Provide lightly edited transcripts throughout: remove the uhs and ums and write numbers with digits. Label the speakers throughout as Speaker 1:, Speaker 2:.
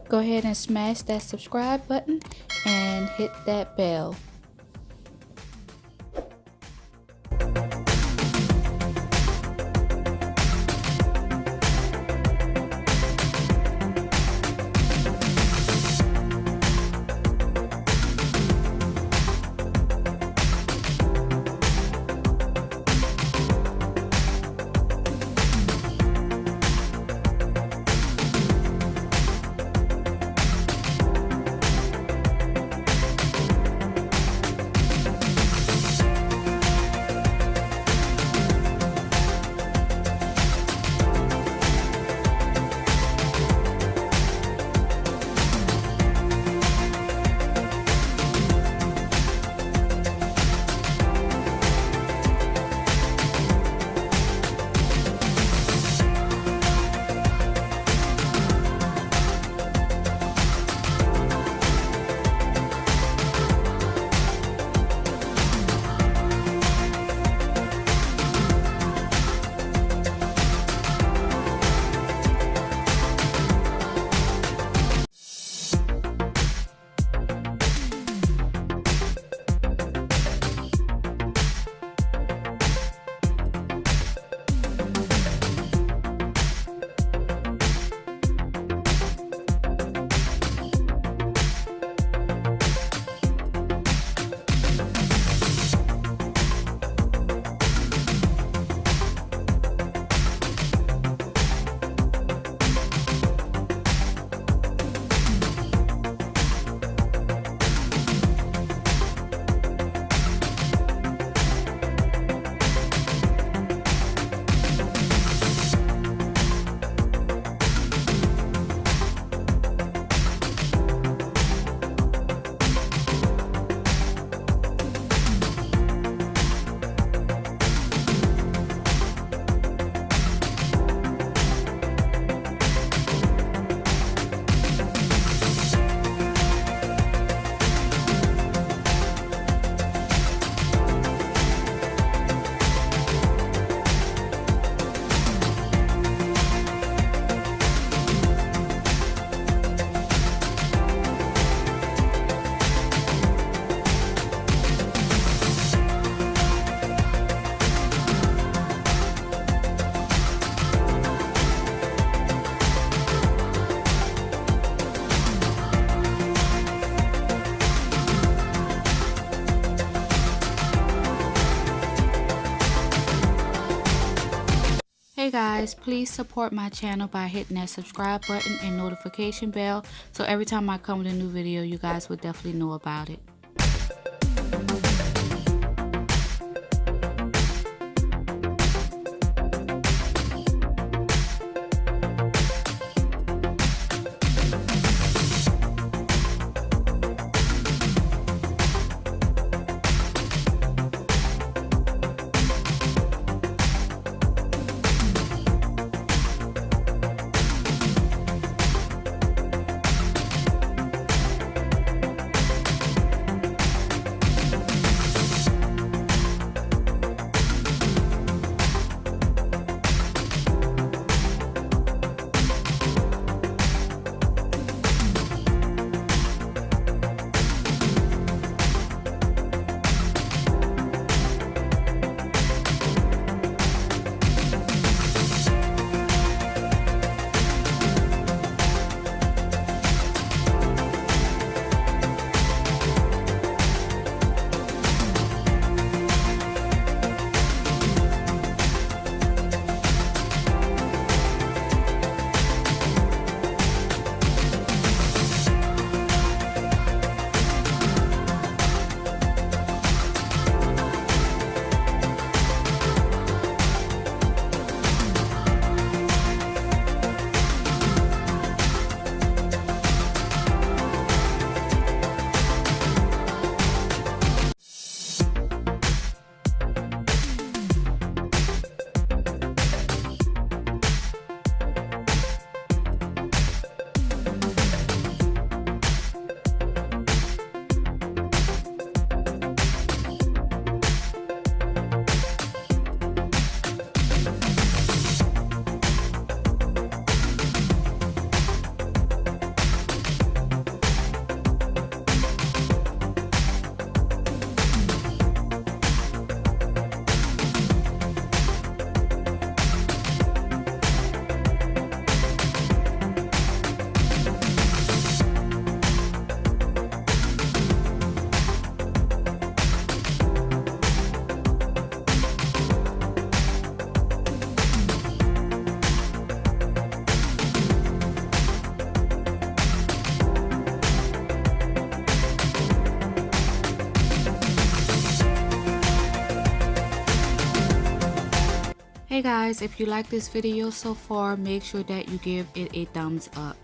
Speaker 1: go ahead and smash that subscribe button and hit that bell. Hey guys, please support my channel by hitting that subscribe button and notification bell so every time I come with a new video you guys will definitely know about it. Hey guys, if you like this video so far, make sure that you give it a thumbs up.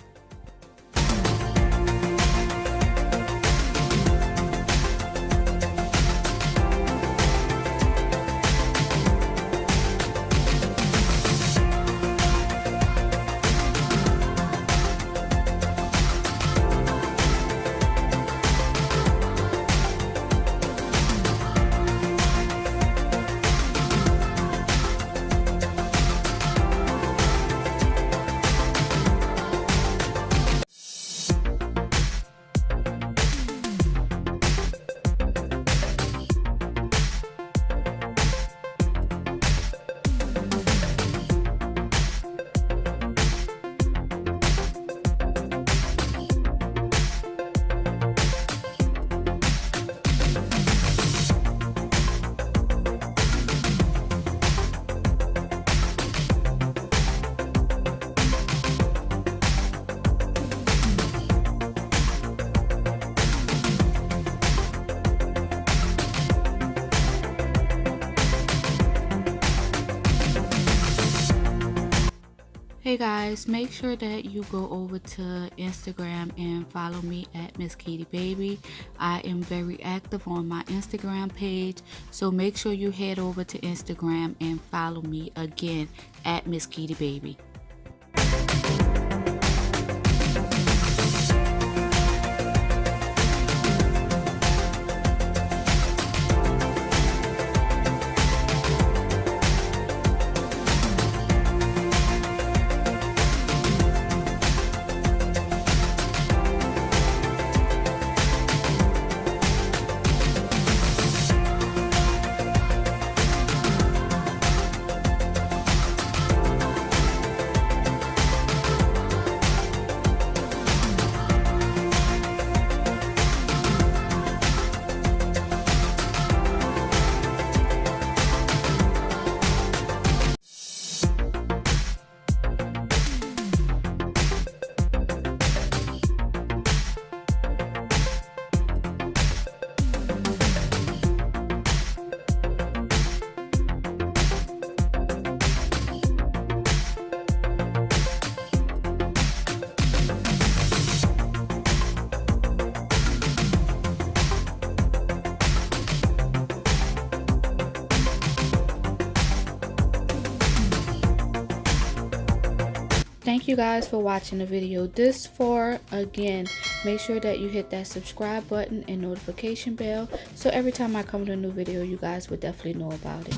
Speaker 1: Hey guys, make sure that you go over to Instagram and follow me at mskeedybaby. I am very active on my Instagram page, so make sure you head over to Instagram and follow me again at mskeedybaby. Thank you guys for watching the video this far. Again, make sure that you hit that subscribe button and notification bell, so every time I come with a new video, you guys would definitely know about it.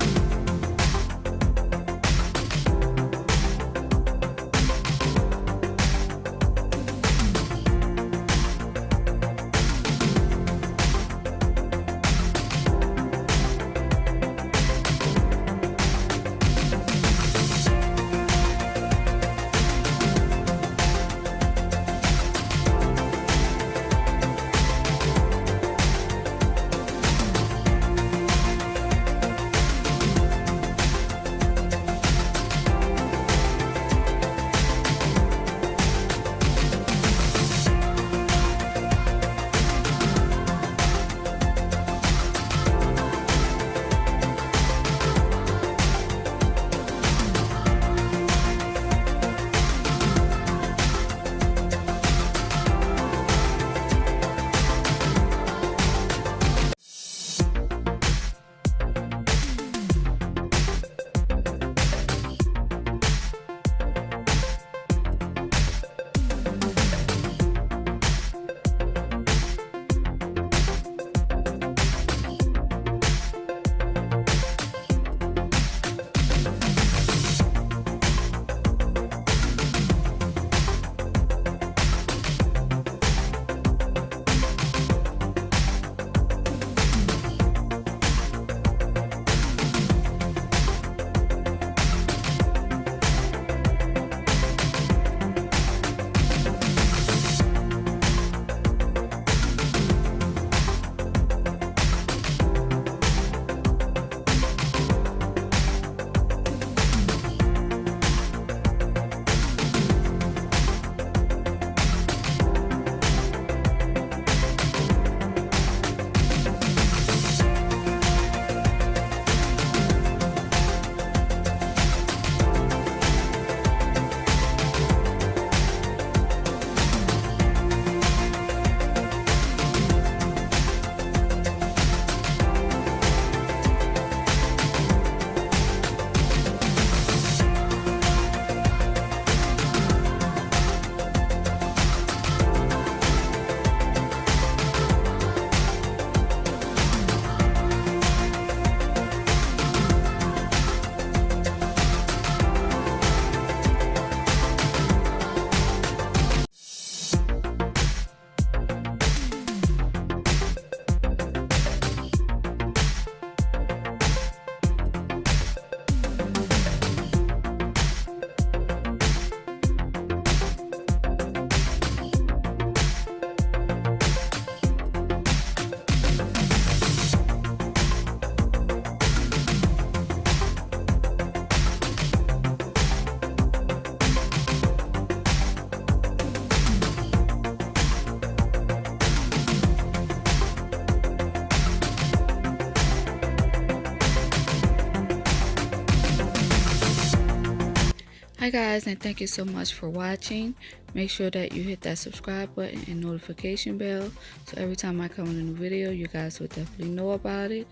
Speaker 1: Hi guys, and thank you so much for watching. Make sure that you hit that subscribe button and notification bell so every time I come in a new video you guys will definitely know about it.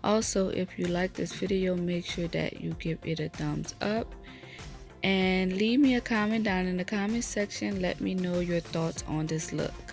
Speaker 1: Also, if you like this video, make sure that you give it a thumbs up and leave me a comment down in the comment section. Let me know your thoughts on this look.